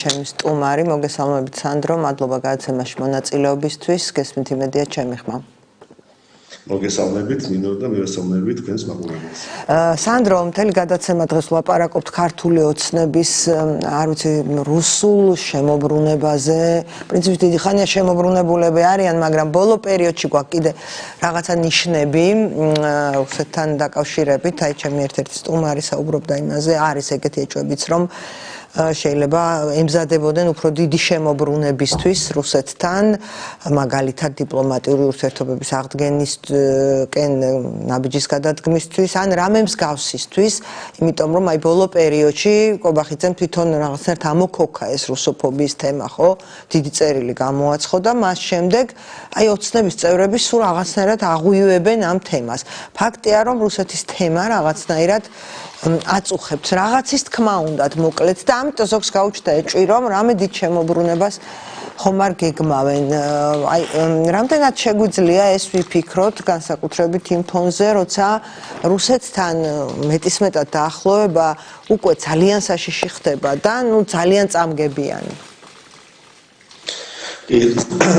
ჩემი სტუმარი, მოგესალმებით სანდრო, მადლობა გადაცემაში მონაწილეობისთვის, გესმით იმედია ჩემი ხმა. მოგესალმებით ნინო და მივესალმებით თქვენს მაყურებელს. სანდრო, მთელი გადაცემა დღეს ვლაპარაკობთ ქართული ოცნების, არ ვიცი, რუსულ შემოbrunებაზე. პრინციპით დიდი ხანია შემოbrunებულები არიან, მაგრამ ბოლო პერიოდში გვაქვს კიდე რაღაცა ნიშნები რუსეთთან დაკავშირებით. აი, ჩემი ერთ-ერთი სტუმარი საუბრობდა იმაზე, არის ეგეთი ეჭვებიც, რომ შეიძლება ემზადებოდნენ უფრო დიდი შემოbrunებისთვის რუსეთთან, მაგალითად დიპლომატიური ურთიერთობების აღდგენისკენ ნაბიჯის გადადგმისთვის, ან რამე მსგავსისთვის, იმიტომ რომ აი ბოლო პერიოდში კობახიძემ თვითონ რაღაცნაირად ამოქოქა ეს რუსოფობიის თემა, ხო? დიდი წერილი გამოაცხო და მას შემდეგ აი ოცნების წევრები სულ რაღაცნაირად აღვივებენ ამ თემას. ფაქტია, რომ რუსეთის თემა რაღაცნაირად აწუხებთ რაღაცის თქმა უნდათ მოკლედ და ამიტომ ზოგს გაუჩნდა ეჭვი რომ რამე დიდ შემოbrunებას ხომ არ გეგმავენ. აი რამდენად შეგვიძლია ეს ვიფიქროთ განსაკუთრებით იმ ფონზე, როცა რუსეთთან მეტისმეტად დაახლოება უკვე ძალიან საშიში ხდება და ნუ ძალიან წამგებიანი.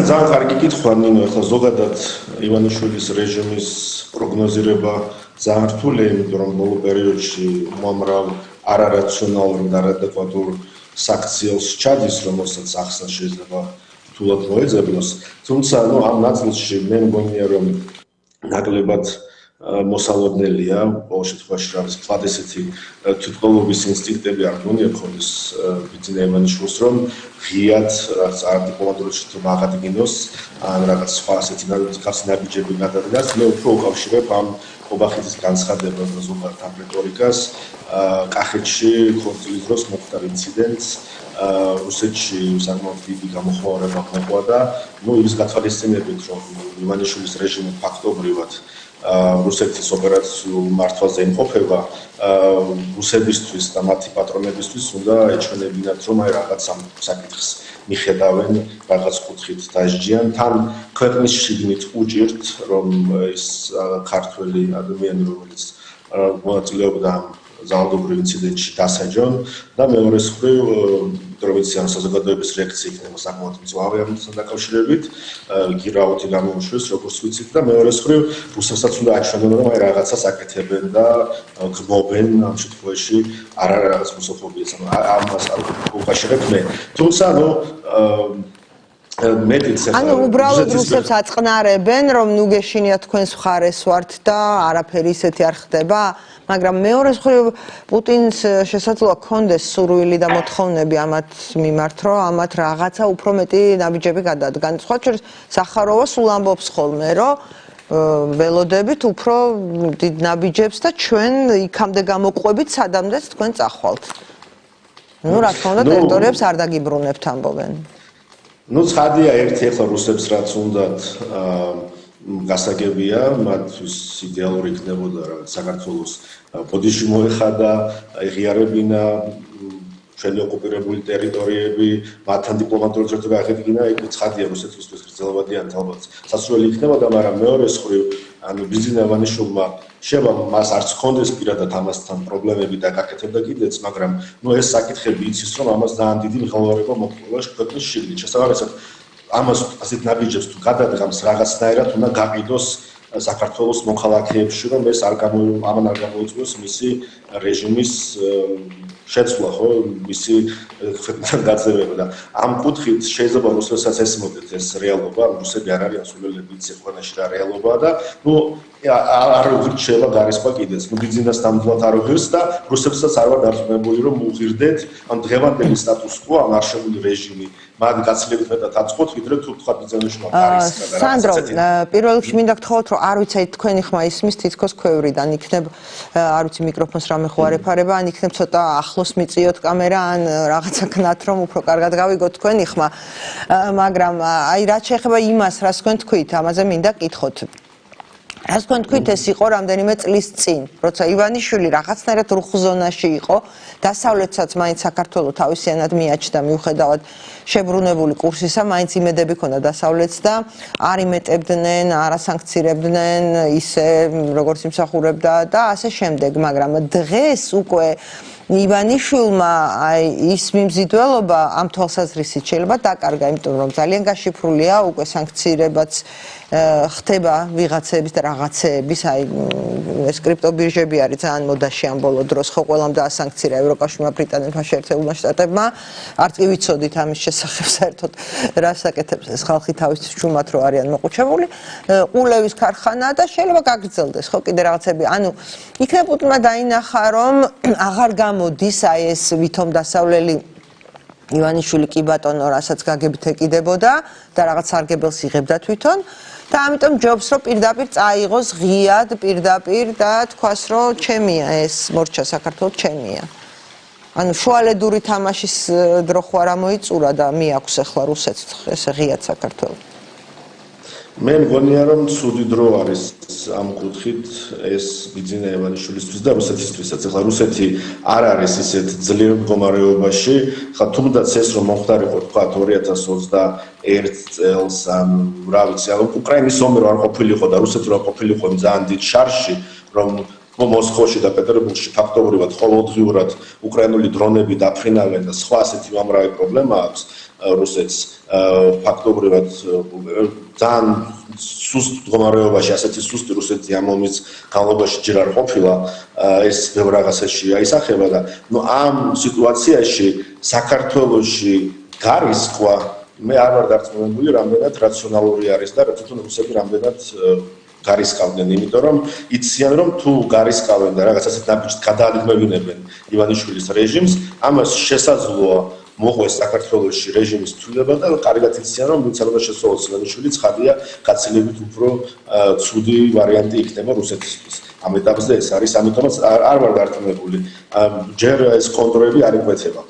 ძალიან კარგი კითხვა ნინო, ახლა ზოგადად ივანიშვილის რეჟიმის პროგნოზირება ძალიან რთულია, იმიტომ რომ ბოლო პერიოდში უამრავ არარაციონალურ და არადეკვატურ საქციელს ჩადის, რომელსაც ახსნა შეიძლება რთულად მოეძებნოს. თუმცა, ამ ნაწილში მე მგონია, რომ ნაკლებად მოსალოდნელია, ყოველ შემთხვევაში არის თქვათ ესეთი თვითმყოფობის ინსტინქტები არ გონია ხოდის ბიძინა ივანიშვილს, რომ ღიად რაღაც დიპლომატიური შეთანხმება აღადგინოს, ან რაღაც სხვა ასეთი ნაბიჯები გადადგას. მე უფრო უკავშირებ ამ კობახიძის განცხადებას და ზოგადად ამ რიტორიკას კახეთში კონფლიქტის დროს მოხდარ ინციდენტს, რუსეთში საკმაოდ დიდი გამოხმაურება მოყვა და ის გათვალისწინებით, რომ ივანიშვილის რეჟიმი ფაქტობრივად რუსეთის ოპერაციულ მართვაზე იმყოფება, რუსებისთვის და მათი პატრონებისთვის უნდა ეჩვენებინათ, რომ აი რაღაც ამ საკითხს მიხედავენ რაღაც კუთხით დასჯიან. თან ქვეყნის შიგნით უჭირთ, რომ ის ქართველი ადამიანი, რომელიც მონაწილეობდა ძალადობრივ ინციდენტში დასაჯონ და მეორეს მხრივ პროვინციის საზოგადოების რეაქცია იქნება საკმაოდ მწვავე ამასთან დაკავშირებით, გირაოთი გამოუშვეს, როგორც ვიცით და მეორეს მხრივ რუსებსაც უნდა აჩვენონ, რომ აი რაღაცას აკეთებენ და გმობენ ამ შემთხვევაში არა რაღაც რუსოფობიას, ამას არ უკავშირებ მე. თუმცა ანუ უბრალოდ რუსებს აწყნარებენ, რომ ნუ გეშინიათ თქვენს მხარეს ვართ და არაფერი ისეთი არ ხდება, მაგრამ მეორეს მხრივ პუტინს შესაძლოა ქონდეს სურვილი და მოთხოვნები ამათ მიმართ, რომ ამათ რაღაცა უფრო მეტი ნაბიჯები გადადგან. სხვა შორის სახაროვა სულ ამბობს ხოლმე, რომ ველოდებით უფრო დიდ ნაბიჯებს და ჩვენ იქამდე გამოყვებით, სადამდეც თქვენ წახვალთ. ნუ რა თქმა უნდა ტერიტორიებს არ დაგიბრუნებთ ამბობენ. ცხადია ერთი ახლა რუსებს რაც უნდათ გასაგებია, მათთვის იდეალური იქნებოდა რა საქართველოს ბოდიში მოეხადა, აღიარებინა ჩვენი ოკუპირებული ტერიტორიები, მათთან დიპლომატიური ურთიერთობა აღედგინა, იქ ცხადია რუსეთისთვის გრძელვადიანი ალბათ სასურველი იქნებოდა, მაგრამ მეორეს მხრივ ბიძინა ივანიშვილმა შეიძლება მას არც ჰქონდეს პირადად ამასთან პრობლემები და გაკეთებდა კიდეც, მაგრამ ეს საკითხები იცის, რომ ამას ძალიან დიდი მღელვარება მოჰყვა ქვეყნის შიგნით. შესაბამისად, ამას ასეთ ნაბიჯებს თუ გადადგამს რაღაცნაირად უნდა გაყიდოს საქართველოს მოქალაქეებში, რომ ეს ამან არ გამოიწვიოს მისი რეჟიმის შეცვლა, ხო, მისი ქვეყნიდან გაძევება და ამ კუთხით შეიძლება რუსებსაც ესმოდეთ ეს რეალობა, რუსები არ არიან სულელები იცი ქვეყანაში და რეალობაა და არ უღირჩევა გარისხვა კიდეც. ბიძინას ნამდვილად არ უღირს და რუსებსაც არ ვარ დარწმუნებული, რომ უღირდეთ ამ დღევანდელი სტატუს კვო, ამ არშემული რეჟიმი მათ გაცილებით მეტად აწყოთ, ვიდრე თუ თქვა ბიძინაშვილმა გარისხვა და სანდრო, პირველ რიგში მინდა გთხოვოთ, რომ არ ვიცი თქვენი ხმა ისმის თითქოს ქვევრიდან, იქნებ არ ვიცი მიკროფონს რამე ხო არ ეფარება, ან იქნებ ცოტა ახლოს მიწიოთ კამერა, ან რაღაცა ქნათ, რომ უფრო კარგად გავიგოთ თქვენი ხმა. მაგრამ აი რაც შეეხება იმას, რას თქვენ თქვით, ამაზე მინდა გკითხოთ. რას თქვენ თქვით ეს იყო რამდენიმე წლის წინ, როცა ივანიშვილი რაღაცნაირად რუხ-ზონაში იყო, დასავლეთსაც მაინც საქართველოს თავისიანად მიაჩნდა მიუხედავად შებრუნებული კურსისა, მაინც იმედები ქონდა დასავლეთს და არ იმეტებდნენ, არ ასანქცირებდნენ ისე როგორც იმსახურებდა და ასე შემდეგ, მაგრამ დღეს უკვე ივანიშვილმა ის მიმზიდველობა ამ თვალსაზრისით შეიძლება დაკარგა, იმიტომ რომ ძალიან გაშიფრულია, უკვე სანქციებაც ხდება ვიღაცების და რაღაცეების, ეს კრიპტობირჟები არის ძალიან მოდაში ამ ბოლო დროს, ხო ყველამ დაასანქცირა ევროკავშირმა, ბრიტანეთმა, შეერთებულმა შტატებმა. არც კი ვიცოდით ამის შესახებ საერთოდ რას აკეთებს ეს ხალხი თავისთვის ჩუმად რო არიან მოყუჩებული. ყულევის ქარხანა და შეიძლება გაგრძელდეს, ხო კიდე რაღაცები. ანუ იქნებ უთმა დაინახა, რომ აღარ გამოდის აი ეს ვითომ დასავლელი ივანიშვილი კი ბატონო, რასაც გაგებით ეკიდებოდა და რაღაც სარგებელს იღებდა თვითონ. და ამიტომ ჯობს რომ პირდაპირ წაიღოს ღიად პირდაპირ და თქვას რომ ჩემია ეს მორჩა საქართველოს ჩემია. ანუ შუალედური თამაშის დრო ხო არ მოიწურა და მიაქვს ახლა რუსეთს ეს ღიად საქართველოს. მე მგონია რომ ცუდი დრო არის ამ კუთხით ეს ბიძინა ივანიშვილისთვის და რუსეთისთვისაც. ახლა რუსეთი არ არის ისეთ ძლიერ მდგომარეობაში, ხა თუნდაც ეს რომ მომხდარიყო თქვა 2021 წელს ან რა ვიცი, ანუ უკრაინის ომი რო არ ყოფილიყო და რუსეთი რო არ ყოფილიყო ძალიან დიდ შარში, რომ მოსკოვში და პეტერბურგში ფაქტობრივად ყოველდღიურად უკრაინული დრონები დაფრინავენ და სხვა ასეთი უამრავი პრობლემა აქვს რუსეთს ფაქტობრივად ძალიან სუსტ მდგომარეობაში, ასეთი სუსტი რუსეთი ამ ომის განმავლობაში ჯერ არ ყოფილა, ეს ბევრ რაღაცაში აისახება და ამ სიტუაციაში საქართველოში გარისკვა მე არ ვარ დარწმუნებული, რამდენად რაციონალური არის და თვითონ რუსები რამდენად გარისკავდნენ, იმიტომ რომ იციან რომ თუ გარისკავენ და რაღაც ასეთ ნაბიჯს გადაადგმევინებენ ივანიშვილის რეჟიმს, ამას შესაძლოა მოყვეს საქართველოში რეჟიმის თვლილება და კარგად იციან რომ ვინც არ უნდა შესულოს ივანიშვილი ცხადია გაცილებით უფრო ცუდი ვარიანტი იქნება რუსეთისთვის. ამ ეტაპზე ეს არის, ამიტომაც არ ვარ დარწმუნებული. ჯერ ეს კონტროლები არ იკვეთება.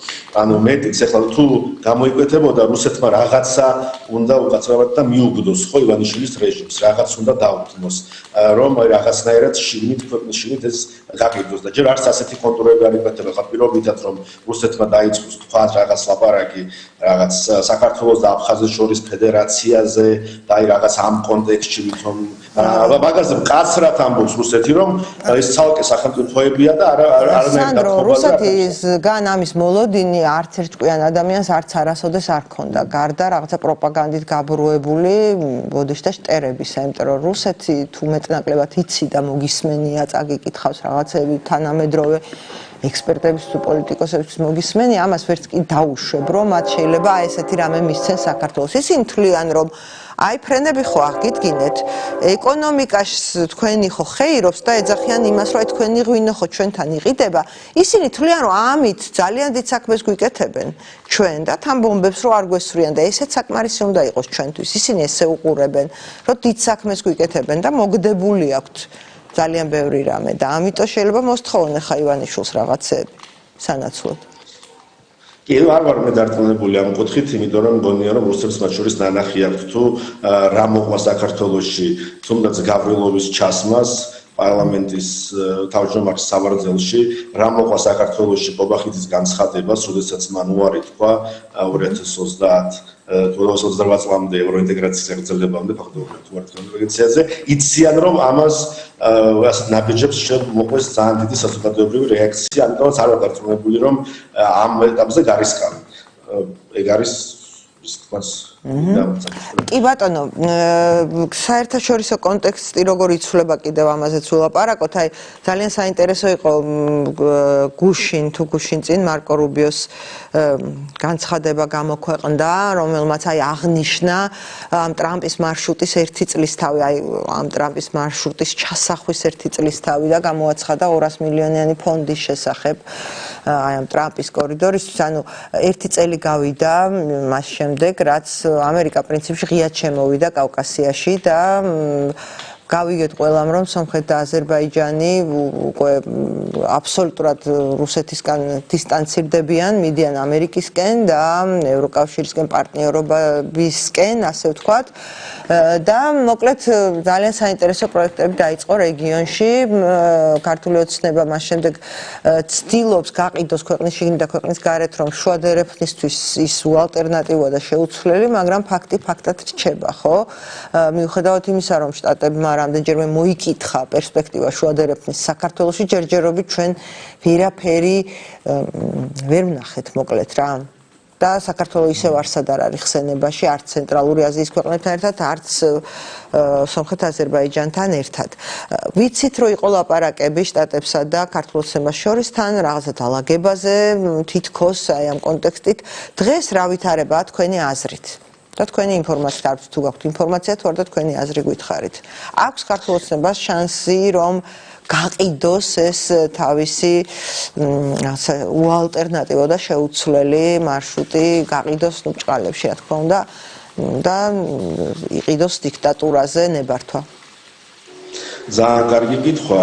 ანუ მეტიც ახლა თუ გამოიკვეთებოდა რუსეთმა რაღაცა უნდა უკაცრავად და მიუგდოს ხო ივანიშვილის რეჟიმს, რაღაც უნდა დაუთმოს, რომ რაღაცნაირად შიგნით ქვეყნის შიგნით ეს გაგიგოს და ჯერ არც ასეთი კონტროლები არ იკვეთება. ხა პირობითად რომ რუსეთმა დაიწყოს თქვა რაღაც ლაპარაკი რაღაც საქართველოს და აფხაზეთის შორის ფედერაციაზე და აი რაღაც ამ კონტექსტში ვითომ მაგაზე მკაცრად ამბობს რუსეთი რომ ეს ცალკე სახელმწიფოებია და არანაირ გათხოვება რუსეთისგან ამის მოლოდინი არც ერთ ჭკვიან ადამიანს არც არასოდეს არ ქონდა გარდა რაღაცა პროპაგანდით გაბრუებული ბოდიშ და შტერების, იმიტომ რომ რუსეთი თუ მეტნაკლებად იცი და მოგისმენია, წაგიკითხავს რაღაცები თანამედროვე ექსპერტების თუ პოლიტიკოსების მოგისმენი, ამას ვერც კი დაუშვებ, რომ მათ შეიძლება ესეთი რამე მისცენ საქართველოს. ისინი თვლიან, რომ აი ფრენები ხო აღგიდგინეთ, ეკონომიკას თქვენი ხო ხეირობს და ეძახიან იმას, რომ აი თქვენი ღვინო ხო ჩვენთან იყიდება. ისინი თვლიან, რომ ამით ძალიან დიდ საქმეს გვიკეთებენ ჩვენ და თან ბომბებს რო არ გვესვრიან და ესეც საკმარისი უნდა იყოს ჩვენთვის. ისინი ესე უყურებენ, რომ დიდ საქმეს გვიკეთებენ და მოგდებული აქვთ ძალიან ბევრი რამე და ამიტომ შეიძლება მოსთხოვონ ხა ივანიშვილს რაღაცები სანაცვლოდ. კი, არ ვარ მე დარწმუნებული ამ კუთხით, იმიტომ რომ მგონია რომ რუსებს მათ შორის ნანახი აქვთ თუ რა მოყვა საქართველოში, თუნდაც გავრილოვის ჩასმას პარლამენტის თავმჯდომარის საბრძოლში, რა მოყვა საქართველოში ბობახიძის განცხადებას, როდესაც მან უარი თქვა 2028 წლამდე ევროინტეგრაციის აღრძელებამდე ფაქტობრივად უარი თქვა ინტეგრაციაზე, იციან რომ ამას ასეთ ნაბიჯებს მოყვეს ძალიან დიდი საზოგადოებრივი რეაქცია, ამიტომაც არ ვარ დარწმუნებული რომ ამ ეტაპზე გარისკავენ. ეგ არის ის თქვას კი ბატონო, საერთაშორისო კონტექსტი როგორ იცვლება კიდევ ამაზეც ვილაპარაკოთ, აი ძალიან საინტერესო იყო გუშინ წინ მარკო რუბიოს განცხადება გამოქვეყნდა, რომელმაც აი აღნიშნა ამ ტრამპის მარშრუტის 1 წლისთავი, აი ამ ტრამპის მარშრუტის ჩასახვის 1 წლისთავი და გამოაცხადა 200 მილიონიანი ფონდის შესახებ აი ამ ტრამპის კორიდორისთვის, ანუ 1 წელი გავიდა მას შემდეგ, რაც ამერიკა პრინციპში ღიად შემოვიდა კავკასიაში და გავიგეთ ყველამ რომ სომხეთი და აზერბაიჯანი უკვე აბსოლუტურად რუსეთისგან დისტანცირდებიან, მიდიან ამერიკისკენ და ევროკავშირისკენ პარტნიორობისკენ, ასე ვთქვათ. და მოკლედ ძალიან საინტერესო პროექტები დაიწყო რეგიონში. ქართული ოცნება მას შემდეგ ცდილობს გაყიდოს ქვეყნის შიგნით და ქვეყნის გარეთ, რომ შუადერეფნისთვის ის უალტერნატივოა და შეუცვლელი, მაგრამ ფაქტი ფაქტად რჩება, ხო? მიუხედავად იმისა, რომ შტატებმა რამდენჯერმე მოიკითხა პერსპექტივა შუადერეფნის საქართველოში, ჯერჯერობით ჩვენ ვერაფერი ვერ ვნახეთ მოკლედ რა. და საქართველოს ისევ არსად არ არის ხსენებაში, არც ცენტრალური აზიის ქვეყნებთან ერთად, არც სომხეთ-აზერბაიჯანთან ერთად. ვიცით, რომ იყო ლაპარაკები შტატებსა და ქართულ-ოცნებას შორის თან რაღაცა დალაგებაზე, თითქოს აი ამ კონტექსტით. დღეს რა ვითარებაა თქვენი აზრით? და თქვენი ინფორმაცია, არც თუ გაქვთ ინფორმაცია, თუ არა და თქვენი აზრი გითხარით. აქვს ქართულ-ოცნებას შანსი, რომ გაყიდოს ეს თავისი უალტერნატივო და შეუცვლელი მარშრუტი გაყიდოს ბჭყალებში, რა თქმა უნდა, და იყიდოს დიქტატურაზე ნებართვა. ძალიან კარგი კითხვა.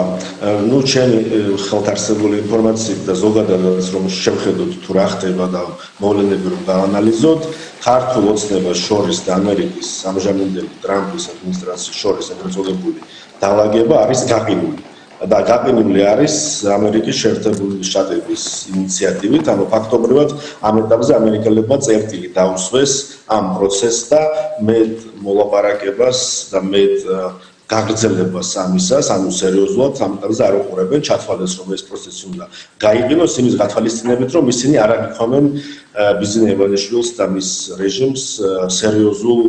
ნუ ჩემი ხელთარსებული ინფორმაციით და ზოგადადაც რომ შევხედოთ თუ რა ხდება და მოვლენები რომ გაანალიზოთ, ქართულ ოცნებას შორის და ამერიკის ამჟამინდელი ტრამპის ადმინისტრაციის შორის ეგრეთ წოდებული დალაგება არის გაყინული. და გაყინული არის ამერიკის შეერთებული შტატების ინიციატივით, ანუ ფაქტობრივად ამ ეტაპზე ამერიკელებმა წერტილი დაუსვეს ამ პროცესს და მეტ მოლაპარაკებას და მეტ გაგრძელებას ამისას, ანუ სერიოზულად ამ ეტაპზე არ უყურებენ, ჩათვალეს რომ ეს პროცესი უნდა გაიყინოს იმის გათვალისწინებით, რომ ისინი არ აგიქვამენ ბიზნეს ივანიშვილს და მის რეჟიმს სერიოზულ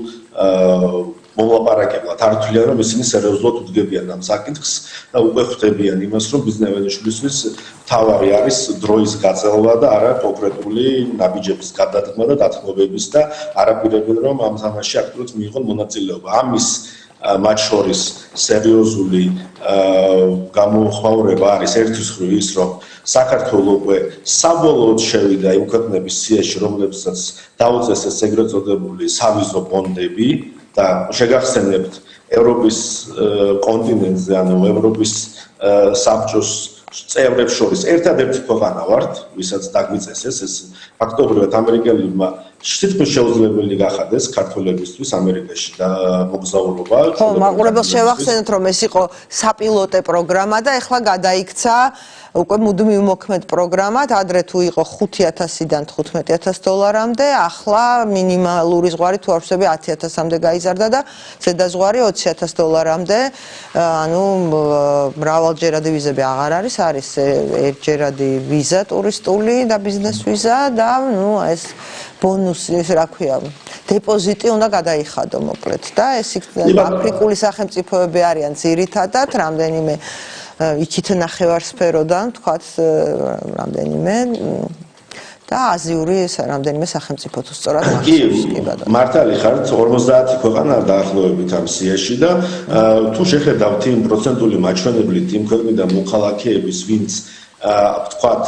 მოლაპარაკებლად. არ თვლიან რომ ისინი სერიოზულად უდგებიან ამ საკითხს და უკვე ხვდებიან იმას, რომ ბიზნეს ივანიშვილისთვის თავარი არის დროის გაწელვა და არა კონკრეტული ნაბიჯების გადადგმა და დათმობების და არაპირებენ რომ ამ თამაშში აქტიურად მიიღონ მონაწილეობა. ამის მათ შორის სერიოზული გამოხმაურება არის ერთის მხრივ ის, რომ საქართველოს უკვე საბოლოოდ შევიდა იმ ქვეყნების სიაში, რომლებსაც დაუწესეს ეგრეთ წოდებული სავიზო ბონდები და შეგახსენებთ ევროპის კონტინენტზე, ანუ ევროპის საბჭოს წევრებს შორის ერთადერთი ქვეყანა ვართ, ვისაც დაგვიწესეს ეს ფაქტობრივად ამერიკელებმა თითქმის შეუძლებელი გახადეს ქართველებისთვის ამერიკაში და მოგზაურობა. ხო, მაყურებელს შევახსენოთ, რომ ეს იყო საპილოტე პროგრამა და ეხლა გადაიქცა უკვე მუდმივ მოქმედ პროგრამად, ადრე თუ იყო 5,000-დან 15,000 დოლარამდე, ახლა მინიმალური ზღვარი თუ არ ვსები 10,000-მდე გაიზარდა და ზედაზღვარი 20,000 დოლარამდე. ანუ მრავალჯერადი ვიზები აღარ არის, არის ერთჯერადი ვიზა ტურისტული და ბიზნეს ვიზა და ნუ ეს ბონუსი, რა ქვია, დეპოზიტი უნდა გადაიხადო მოკლედ და ეს აფრიკული სახელმწიფოები არიან ძირითადად, რამდენიმე იქით ნახევარსფეროდან, თქვათ, რამდენიმე და აზიური რამდენიმე სახელმწიფო თუ სწორად მახსოვს. კი, მართალი ხართ, 50 ქვეყანა დაახლოებით ამ სიაში და თუ შეხედავთ იმ პროცენტული მაჩვენებლით იმ ქვეყნიდან მოქალაქეების, ვინც ვთქვათ,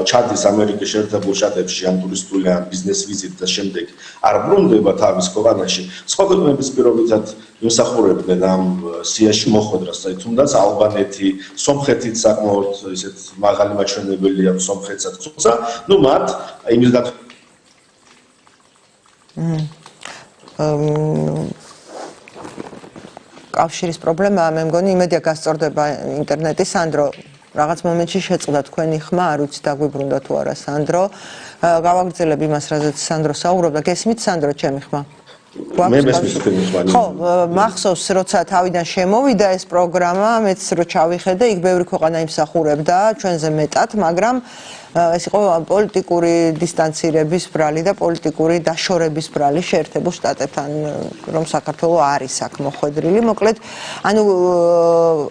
ჩადის ამერიკის შეერთებულ შტატებში ამ ტურისტული ან ბიზნეს ვიზით და შემდეგ არ ბრუნდება თავის ქვეყანაში, სხვა ქვეყნების პირობითად იმსახურებდნენ ამ სიაში მოხვედრას, თუნდაც ალბანეთი, სომხეთიც საკმაოდ ისეთ მაღალი მაჩვენებელი აქვს სომხეთსაც, თუმცა, ნუ მათ იმის კავშირის პრობლემაა, მე მგონი იმედია გასწორდება ინტერნეტი, სანდრო რაღაც მომენტში შეწყდა თქვენი ხმა, არ ვიცი დაგვიბრუნდა თუ არა სანდრო. გავაგრძელებ იმას, რაზეც სანდრო საუბრობდა. გესმით სანდრო, ჩემი ხმა? მე მესმის თქვენი ხმა. ხო, მახსოვს, როცა თავიდან შემოვიდა ეს პროგრამა, მეც რო ჩავიხედე, იქ ბევრი ქვეყანა იმსახურებდა ჩვენზე მეტად, მაგრამ ეს იყო პოლიტიკური დისტანცირების ბრალი და პოლიტიკური დაშორების ბრალი შეერთებულ შტატებთან, რომ საქართველოს არის აქ მოხვედრილი. მოკლედ, ანუ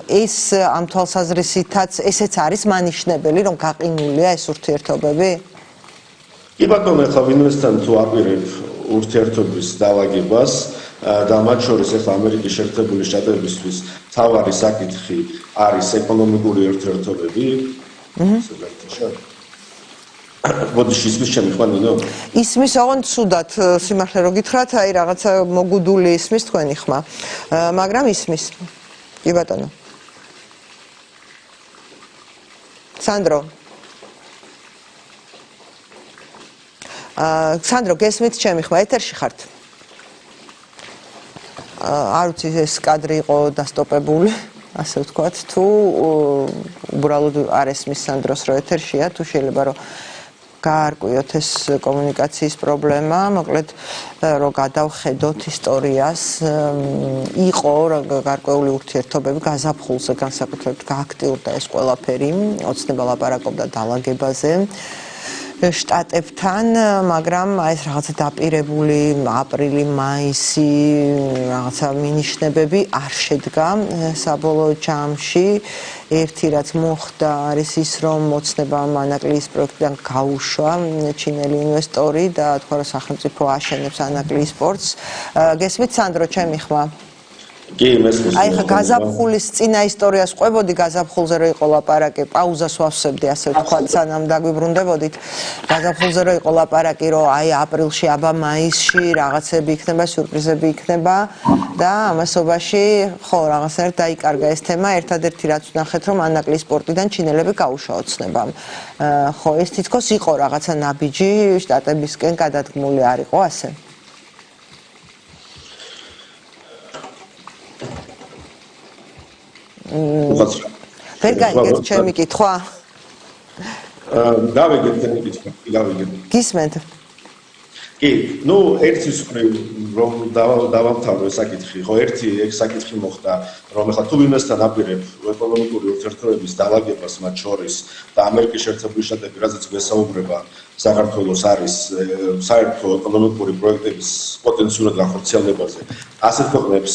ეს ამ თვალსაზრისითაც ესეც არის მანიშნებელი, რომ გაყინულია ეს ურთიერთობები? კი ბატონო, ახლა ვინმესთან თუ აპირებ ურთიერთობის დალაგებას და მათ შორის ახლა ამერიკის შეერთებული შტატებისთვის თავარი საკითხი არის ეკონომიკური ურთიერთობები. ბოდიში ისმის ჩემი ხმა ნინო? ისმის ოღონდ ცუდად, სიმართლე რო გითხრათ, აი რაღაცა მოგუდული ისმის თქვენი ხმა. მაგრამ ისმის. კი ბატონო. სანდრო. სანდრო, გესმით ჩემი ხმა, ეთერში ხართ? არ ვიცი, ეს კადრი იყო დასტოპებული, ასე ვთქვათ, თუ უბრალოდ არ ესმის სანდროს რო ეთერშია, თუ შეიძლება რომ გაარკვიოთ ეს კომუნიკაციის პრობლემა, მოკლედ რომ გადავხედოთ ისტორიას, იყო გარკვეული ურთიერთობები გაზაფხულზე განსაკუთრებით გააქტიურდა ეს ყველაფერი, ოცნება ლაპარაკობდა დალაგებაზე შტატებთან, მაგრამ ეს რაღაცა დაპირებული აპრილი, მაისი, რაღაცა მინიშნებები არ შედგა საბოლოო ჯამში. ერთი რაც მოხდა არის ის, რომ ოცნებამ ანაკლიის პროექტიდან გაუშვა ჩინელი ინვესტორი და თქვა, რომ სახელმწიფო აშენებს ანაკლიის პორტს. გესმით, სანდრო, ჩემი ხმა? კი, მესმის. აი ხა გაზაფხულის წინა ისტორიას ყვებოდი, გაზაფხულზე რო იყო ლაპარაკი, პაუზას ვავსებდი, ასე ვთქვათ, სანამ დაგვიბრუნდებოდით. გაზაფხულზე რო იყო ლაპარაკი, რომ აი აპრილში, აბა მაისში რაღაცები იქნება, სიურპრიზები იქნება და ამასობაში ხო, რაღაცნაირად დაიკარგა ეს თემა. ერთადერთი რაც ვნახეთ, რომ ანაკლიის პორტიდან ჩინელები გაუშვა ოცნებამ. ხო, ეს თითქოს იყო რაღაცა ნაბიჯი შტატებისკენ გადადგმული არ იყო ასე? ვერ გაიგეთ ჩემი კითხვა? გავიგეთ ჩემი კითხვა, გავიგეთ. გისმენთ? კი, ნუ ერთის რომ დავამთავრო ეს საკითხი, ხო, ერთი ეგ საკითხი მოხდა, რომ ახლა თუ ვინმესთან აპირებ ეკონომიკური ურთიერთობების დალაგებას მათ შორის და ამერიკის შეერთებული შტატები, რაზეც გვესაუბრება, საქართველოს არის საერთო ეკონომიკური პროექტების პოტენციურად განხორციელებაზე. ასეთ ქვეყნებს,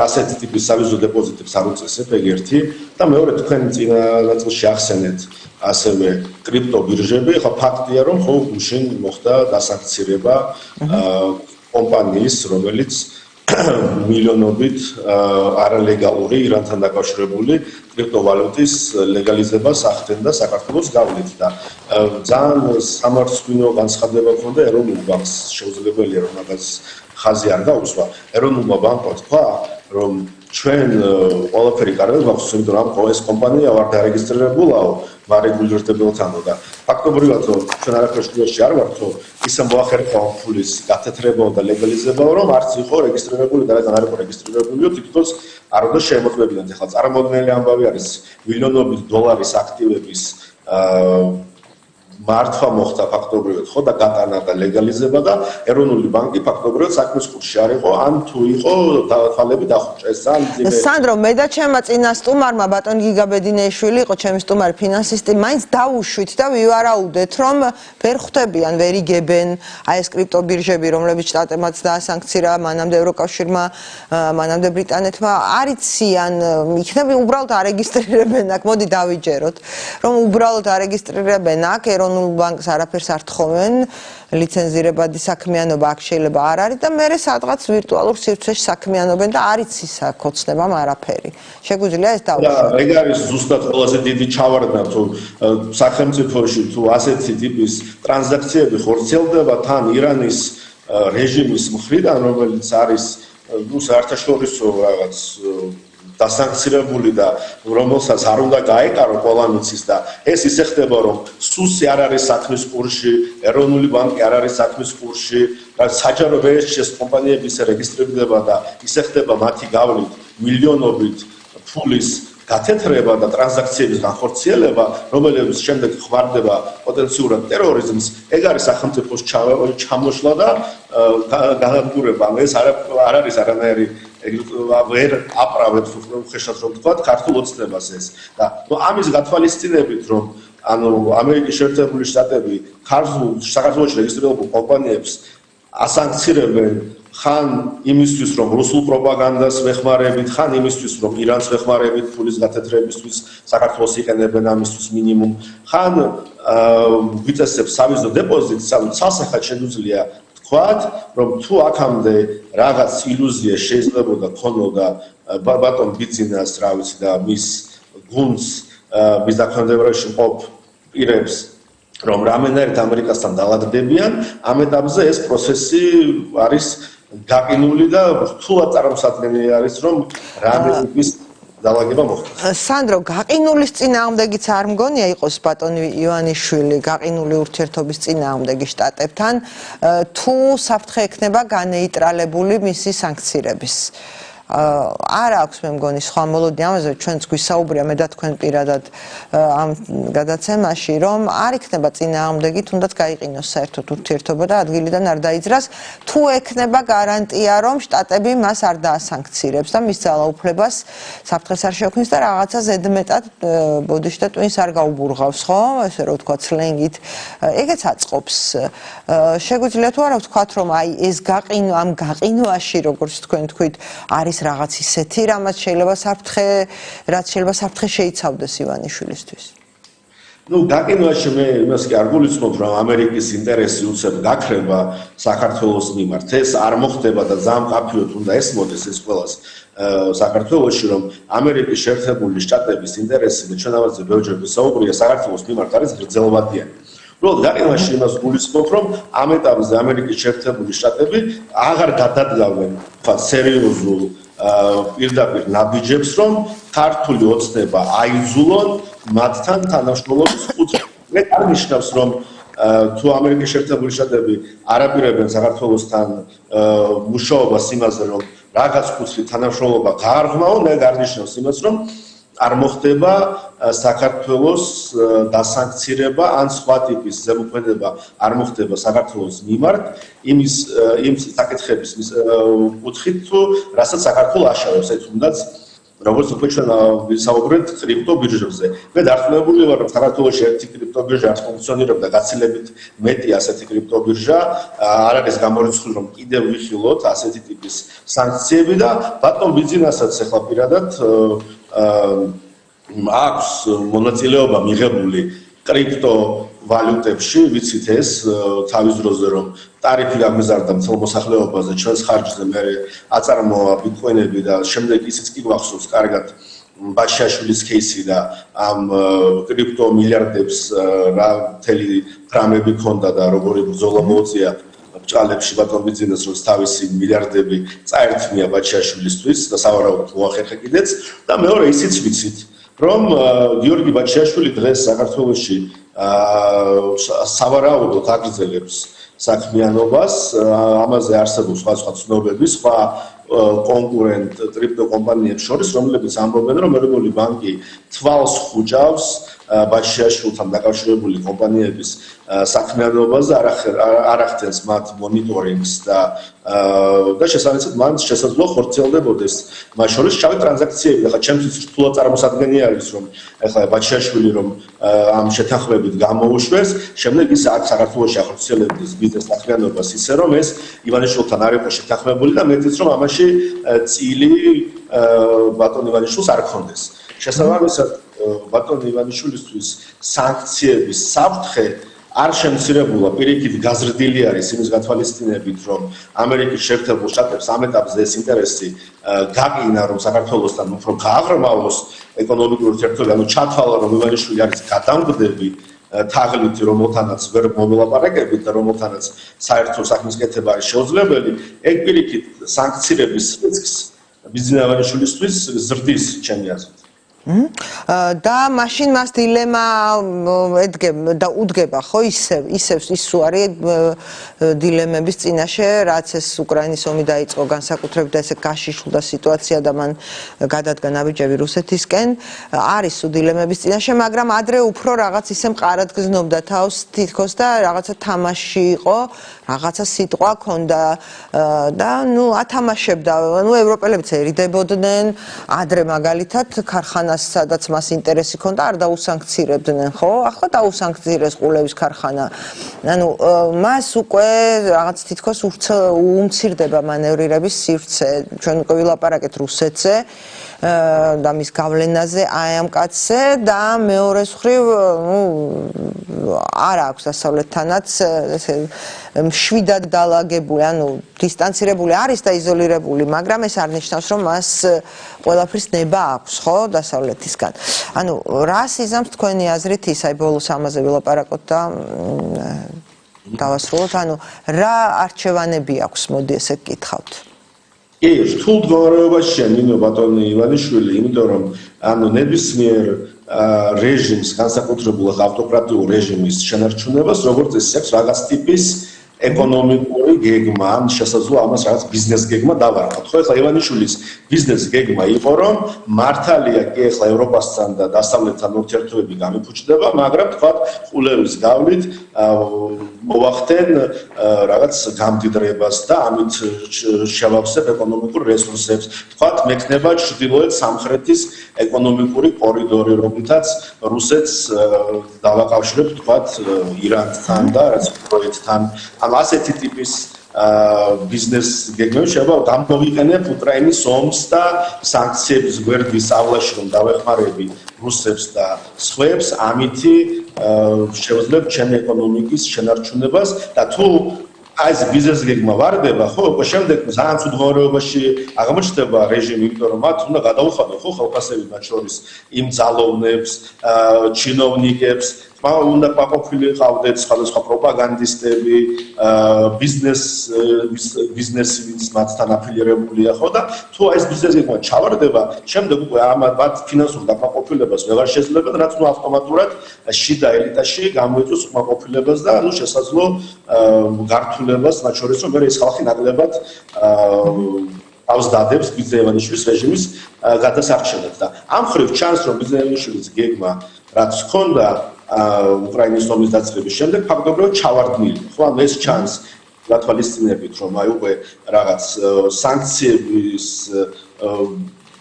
ასეთ ტიპის სავიზო დეპოზიტებს არ უწესებ, ეგ ერთი და მეორე თქვენ წინა ნაწილში ახსენეთ ასევე კრიპტობირჟები, ხა ფაქტია, რომ ხო გუშინ მოხდა დასანქცირება კომპანიის, რომელიც მილიონობით არალეგალური ირანთან დაკავშირებული კრიპტოვალუტის ლეგალიზებას ახდენდა საქართველოს გავლით და ძალიან სამართლმსაჯულო განცხადება ჰქონდა ეროვნულ ბანკს, შეუძლებელია რომ მაგას ხაზი არ გაუსვა. ეროვნულმა ბანკმა თქვა, რომ ჩვენ ყველაფერი კარგად გვაქვს, იმიტომ რომ ეს კომპანია ვარ დარეგისტრირებულაო მარეგულირდებელთანო და ფაქტობრივად რომ ჩვენ არაფერს გულში არ ვართ, რომ ისე მოახერხა ფულის გათეთრებაო და ლეგალიზებაო, რომ არც იყო რეგისტრირებული და რადგან არ იყო რეგისტრირებულიო, თითქოს არ უნდა შეემოქმედებინათ. ახლა წარმოუდგენელი ამბავი არის მილიონობით დოლარის აქტივების მართვა მოხდა ფაქტობრივად ხო და გატანა და ლეგალიზება და ეროვნული ბანკი ფაქტობრივად საქმის კურსში არ იყო, ან თუ იყო თვალები დახუჭა. ეს ძალიან სანდრო, მე და ჩემმა წინა სტუმარმა ბატონ გიგაბედინეიშვილი იყო ჩემი სტუმარი ფინანსისტი, მაინც დაუშვით და ვივარაუდეთ, რომ ვერ ხვდებიან, ვერ იგებენ აი ეს კრიპტობირჟები, რომლებიც შტატებმაც დაასანქცირა, მანამდე ევროკავშირმა, მანამდე ბრიტანეთმა, არიციან, იქნები უბრალოდ არეგისტრირებენ აქ, მოდი დავიჯეროთ, რომ უბრალოდ არეგისტრირებენ აქ ბანკს არაფერს არ თხოვენ, ლიცენზირებადი საქმიანობა აქ შეიძლება არ არის და მერე სადღაც ვირტუალურ სივრცეში საქმიანობენ და არც ის აქ ოცნებამ არაფერი. შეგვიძლია ეს დავუშვათ? ეგ არის ზუსტად ყველაზე დიდი ჩავარდნა, თუ სახელმწიფოში თუ ასეთი ტიპის ტრანზაქციები ხორციელდება თან ირანის რეჟიმის მხრიდან, რომელიც არის ნუ საერთაშორისო რაღაც დასანქცირებული და რომელსაც არ უნდა გაეკარო ყველამიცის და ეს ისე ხდება რომ სუსი არ არის საქმის კურსში, ეროვნული ბანკი არ არის საქმის კურსში, საჯარო რეესტრში კომპანიები ისე რეგისტრირდება და ისე ხდება მათი გავლით მილიონობით ფულის გათეთრება და ტრანზაქციების განხორციელება, რომელიც შემდეგ ხვარდება პოტენციურად ტერორიზმს, ეგ არის სახელმწიფოს ჩამოშლა და განადგურება. ეს არ არის არანაირი ვერ აპრავებს უხეშად რომ თქვა ქართულ ოცნებას ეს და ამის გათვალისწინებით რომ ანუ ამერიკის შეერთებული შტატები საქართველოში რეგისტრირებულ კომპანიებს ასანქცირებენ ხან იმისთვის რომ რუსულ პროპაგანდას ვეხმარებით, ხან იმისთვის რომ ირანს ვეხმარებით ფულის გათეთრებისთვის საქართველოს იყენებენ ამისთვის მინიმუმ, ხან ვიწესებ სავიზო დეპოზიტს, სასახად შეგვიძლია ვთქვათ, რომ თუ აქამდე რაღაც ილუზია შეიძლება ქონოდა ბატონ ბიძინას, რა ვიცი და მის გუნდს, მის დაქვემდებარებაში მყოფ პირებს, რომ რამენერით ამერიკასთან დალაგდებიან, ამ ეტაპზე ეს პროცესი არის გაყინული და რთულად წარმოსადგენელი არის, რომ რამენების დალაგება მოხდეს. სანდრო, გაყინულის წინააღმდეგიც არ მგონია იყოს ბატონ ივანიშვილი, გაყინული ურთიერთობის წინააღმდეგი შტატებთან, თუ საფრთხე ექნება განეიტრალებული მისი სანქცირების. არ აქვს მე მგონი სხვა მოლოდინი ამაზე ჩვენც გვისაუბრია მე და თქვენ პირადად ამ გადაცემაში რომ არ იქნება წინააღმდეგი თუნდაც გაიყინოს საერთოდ ურთიერთობა და ადგილიდან არ დაიძრას თუ ექნება გარანტია რომ შტატები მას არ დაასანქცირებს და მის ძალაუფლებას საფრთხეს არ შექმნის და რაღაცა ზედმეტად ბოდიში და ტვინს არ გაუბურღავს ხო ესე რომ ვთქვა სლენგით ეგეც აწყობს შეგვიძლია თუ არა ვთქვათ რომ აი ეს ამ გაყინვაში როგორც თქვენ თქვით არის რაღაც ისეთი რამაც შეიძლება საფრთხე შეიცავდეს ივანიშვილისთვის ну გაყინვაში მე იმას კი არ გულისხმობ რომ ამერიკის ინტერესი უცებ გაქრება საქართველოს მიმართ ეს არ მოხდება და ძალიან მყაფიოდ უნდა ესმოდეს ეს ყველას საქართველოში რომ ამერიკის შეერთებული შტატების ინტერესი და ჩვენ ამაზე ბევრჯერ ვისაუბრია საქართველოს მიმართ არის გრძელვადიანი უბრალოდ გაყინვაში იმას გულისხმობ რომ ამ ეტაპზე ამერიკის შეერთებული შტატები აღარ გადადგავენ თქვა სერიოზულ პირდაპირ ნაბიჯებს რომ ქართული ოცნება აიძულონ მათთან თანამშრომლობის კუთხე. მე არ ნიშნავს რომ თუ ამერიკის შეერთებული შტატები არაპირებენ საქართველოსთან მუშაობას იმაზე რომ რაღაც კუთხით თანამშრომლობა გაარღვმაონ, მე არ ნიშნავს იმას რომ არ მოხდება საქართველოს დასანქცირება ან სხვა ტიპის ზემოქმედება არ მოხდება საქართველოს მიმართ იმ საკითხების კუთხით თუ რასაც საქართველო აშავებს ეს თუნდაც როგორც უკვე ჩვენ ვისაუბრეთ კრიპტობირჟებზე მე დარწმუნებული ვარ რომ საქართველოში ერთი კრიპტობირჟა არ ფუნქციონირებდა გაცილებით მეტი ასეთი კრიპტობირჟა არ არის გამორიცხული რომ კიდევ ვიხილოთ ასეთი ტიპის სანქციები და ბატონ ბიზნესაც ახლა პირადად აქვს მონაწილეობა მიღებული კრიპტო ვალუტებში, ვიცით ეს თავის დროზე რომ ტარიფი გამიზარდა მთელ მოსახლეობაზე, ჩვენს ხარჯზე მე აწარმოა ბიტკოინები და შემდეგ ისიც კი გვახსოვს კარგად ბაჩაშვილის кейსი და ამ კრიპტო მილიარდებს რა მთელი ტრამები ქონდა და როგორი ბრძოლა მოუწია ბჭყალებში ბატონ ბიზნეს რომ თავისი მილიარდები წაერთმია ბაჩაშვილისთვის და სავარაუდოდ მოახერხა კიდეც და მეორე ისიც ვიცით რომ გიორგი ბაჩაშვილი დღეს საქართველოში სავარაუდოდ აგრძელებს საქმიანობას ამაზე არსებობს სხვა ცნობები სხვა კონკურენტ კრიპტო კომპანიებს შორის რომლებიც ამბობენ რომ ეროვნული ბანკი თვალს ხუჭავს ბაჩაშვილთან დაკავშირებული კომპანიების საქმიანობაზე არ ახდენს მათ მონიტორინგს და შესაბამისად მან შესაძლოა ხორციელდებოდეს მათ შორის შავი ტრანზაქციები და ხა ჩემთვის რთულად წარმოსადგენია არის რომ ეხლა ბაჩაშვილი რომ ამ შეთანხმებით გამოუშვეს შემდეგ ის აქ საქართველოში ახორციელებდეს ბიზნეს საქმიანობას ისე რომ ეს ივანიშვილთან არ იყო შეთანხმებული და მეტიც რომ ამაში წილი ბატონ ივანიშვილს არ ქონდეს შესაბამისად ბატონ ივანიშვილისთვის სანქციების საფრთხე არ შემცირებულა პირიქით გაზრდილი არის იმის გათვალისწინებით რომ ამერიკის შეერთებულ შტატებს ამ ეტაპზე ეს ინტერესი გაყინა რომ საქართველოსთან უფრო გააღრმავოს ეკონომიკური ურთიერთობები ანუ ჩათვალა რომ ივანიშვილი არის გადამგდები თაღლითი რომელთანაც ვერ მომელაპარაკებით და რომელთანაც საერთო საქმის კეთება არის შეუძლებელი ეგ პირიქით სანქცირების რისკს ბიზნეს ივანიშვილისთვის ზრდის ჩემი აზრით და მაშინ მას დილემა და უდგება ხო ისევ ის არის დილემების წინაშე რაც ეს უკრაინის ომი დაიწყო განსაკუთრებით და ესე გაშიშვლდა სიტუაცია და მან გადადგა ნაბიჯები რუსეთისკენ არის დილემების წინაშე მაგრამ ადრე უფრო რაღაც ისე მყარად გზნობდა თავს თითქოს და რაღაცა თამაში იყო რაღაცა სიტყვა ქონდა და ნუ ათამაშებდა ნუ ევროპელებიც ერიდებოდნენ ადრე მაგალითად ქარხანას სადაც მას ინტერესი ქონდა არ დაუსანქცირებდნენ ხო ახლა დაუსანქცირეს ყულევის ქარხანა ანუ მას უკვე რაღაც თითქოს უმცირდება მანევრირების სივრცე ჩვენ უკვე ვილაპარაკეთ რუსეთზე და მის გავლენაზე აი ამ კაცზე და მეორე მხრივ არ აქვს დასავლეთთანაც ესე მშვიდად დალაგებული ანუ დისტანცირებული არის და იზოლირებული მაგრამ ეს არ ნიშნავს რომ მას ყველაფრის ნება აქვს ხო დასავლეთისგან ანუ რას იზამს თქვენი აზრით ის აი ბოლოს ამაზე ვილაპარაკოთ და დავასრულოთ ანუ რა არჩევანები აქვს მოდი ესე გკითხავთ კი, რთულ მდგომარეობაშია ნინო ბატონი ივანიშვილი, იმიტომ რომ ანუ ნებისმიერ რეჟიმს, განსაკუთრებულად ავტოკრატიულ რეჟიმის შენარჩუნებას, როგორც ეს აქვს რაღაც ტიპის ეკონომიკური გეგმა, ან შესაძლოა ამას რაღაც ბიზნეს გეგმა დავარქოთ. ხო, ეხლა ივანიშვილის ბიზნეს გეგმა იყო, რომ მართალია კი ეხლა ევროპასთან და დასავლეთთან ურთიერთობები გამიფუჭდება, მაგრამ თქვა ყულევის გავლით მოვახდენ რაღაც გამდიდრებას და ამით შევავსებ ეკონომიკურ რესურსებს. თქვა მექნება ჩრდილოეთ სამხრეთის ეკონომიკური კორიდორი, რომლითაც რუსეთს დავაკავშირებ თქვა ირანთან და რაც პროექტთან. ამ ასეთი ტიპის ბიზნეს გეგმები შეიძლება გამოვიყენებ უკრაინის ომს და სანქციების გვერდის ავლაში რომ დავეხმარები რუსებს და სხვებს, ამითი შევძლებ ჩემი ეკონომიკის შენარჩუნებას და თუ აი ეს ბიზნეს გეგმა ვარდება, ხო, უკვე შემდეგ ძალიან ცუდ მდგომარეობაში აღმოჩნდება რეჟიმი, იმიტომ რომ მათ უნდა გადაუხადონ ხო ხალხასები, მათ შორის იმ ძალოვნებს, ჩინოვნიკებს, უნდა ყოფილი ყავდეთ სხვადასხვა პროპაგანდისტები, ბიზნესი, ვინც მათთან აფილირებულია, ხო და თუ აი ეს ბიზნეს გეგმა ჩავარდება, შემდეგ უკვე მათ ფინანსურ დაკმაყოფილებას ვეღარ შეძლებენ, რაც ნუ ავტომატურად შიდა ელიტაში გამოიწვევს უკმაყოფილებას და ნუ შესაძლო გართულებას, მათ შორის რომ ეს ხალხი ნაკლებადავს დადებს ბიზნესენიშვილის რეჟიმის გადასარჩენად და ამ ხრივ ჩანს რომ ბიზნესენიშვილის გეგმა რაც ჰქონდა უკრაინის ომის დაწყების შემდეგ ფაქტობრივად ჩავარდნილი. ხო, ამ ეს ჩანს გათვალისწინებით, რომ აი უკვე რაღაც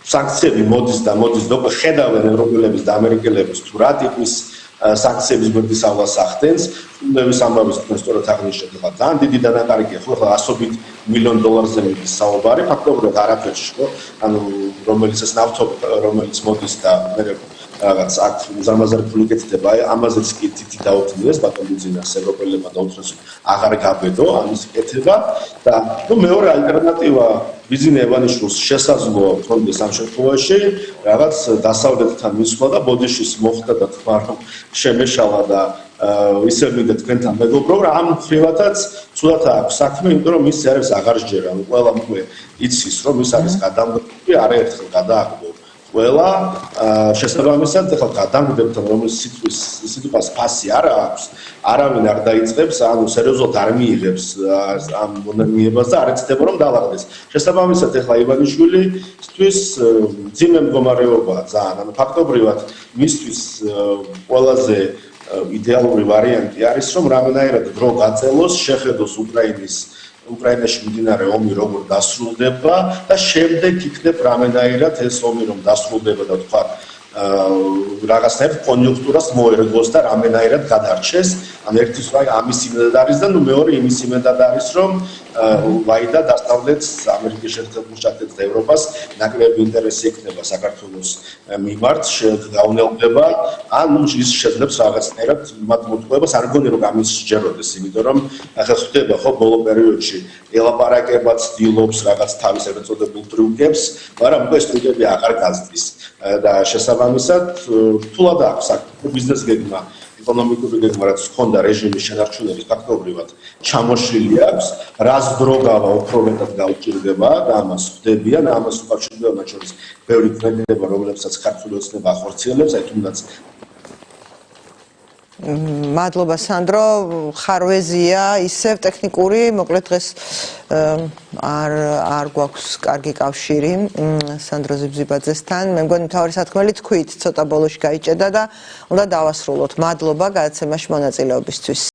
სანქციები მოდის და უკვე ხედავენ ევროპელების და ამერიკელების თუ რა ტიპის სანქციების გვერდის ავლას ახდენს. უნდების ამბავის თქვენ სწორად აღნიშნეთ, ხა ძალიან დიდი დანაკარგია, ხო, ხა $100 მილიონ დოლარზე მიდის საუბარი, ფაქტობრივად არაფერში, ხო? ანუ რომელიც ეს ნავთობ, რომელიც მოდის და მე რაღაც აქ უზარმაზარი ფული კეთდება, ამაზეც კი თითი დაუთმიეს ბატონბიზნეს ევროპელებმა დაუთრეს აღარ გაბედო ამის კეთება და ნუ მეორე ალტერნატივა ბიზნეს ევანიშვილს შესაძლოა თქონდეს ამ შემთხვევაში რაღაც დასავლეთთან მისვლა და ბოდიშის მოხდა და თქვა რომ შემეშალა და ისე მინდა თქვენთან მეგობრობ რა ამ ხრივათაც ცუდად აქვს საქმე, იმიტომ რომ ის არის აღარ სჯერა, ყველა უკვე იცის რომ ის არის გადამდგმელი, არაერთხელ გადააგდო ყველა შესაბამისად ახლა გადამდებთან რომელიც სიტყვას ფასი არ აქვს, არავინ არ დაიწყებს, ანუ სერიოზულად არ მიიღებს ამ მონანიებას და არ ეცდება რომ დაალაგდეს. შესაბამისად ახლა ივანიშვილისთვის ძიმე მდგომარეობაა ძალიან, ანუ ფაქტობრივად მისთვის ყველაზე იდეალური ვარიანტი არის რომ რამენაირად დრო გაწელოს, შეხედოს უკრაინაში მიმდინარე ომი როგორ დასრულდება და შემდეგ იქნებ რამენაირად ეს ომი რომ დასრულდება და თქვა რაღაცნაირად კონიუნქტურას მოერგოს და რამენაირად გადარჩეს. ანუ ერთის რა ამის იმედად არის და ნუ მეორე იმის იმედად არის რომ ვაიდა დასავლეთს ამერიკის შეერთებულ შტატებს და ევროპას ნაკლები ინტერესი ექნება საქართველოს მიმართ გაუნელდება ანუ ის შეძლებს რაღაცნაირად მათ მოტყუებას არ გონი რომ ამის სჯეროდეს იმიტომ რომ ახლა ხდება ხო ბოლო პერიოდში ელაპარაკება ცდილობს რაღაც თავის ეგრეთ წოდებულ ტრიუკებს მაგრამ უკვე ეს ტრიუკები აღარ გაზრდის და შესაბამისად რთულად აქვს ბიზნეს გეგმა ეკონომიკური გეგმა რაც ჰქონდა რეჟიმის შენარჩუნების ფაქტობრივად ჩამოშლილი აქვს, რას დრო გავა უფრო მეტად გაუჭირდება და ამას ხვდებიან, ამას უკავშირდება მათ შორის ბევრი ქვეყნები, რომლებსაც ქართული ოცნება ახორციელებს, აი თუნდაც მადლობა სანდრო, ხარვეზია, ისევ ტექნიკური, მოკლედ დღეს არ გვაქვს კარგი კავშირი სანდრო ზიბზიბაძესთან. მე მგონი მთავარი სათქმელი თქვით, ცოტა ბოლოში გაიჭედა და უნდა დავასრულოთ. მადლობა გადაცემაში მონაწილეობისთვის.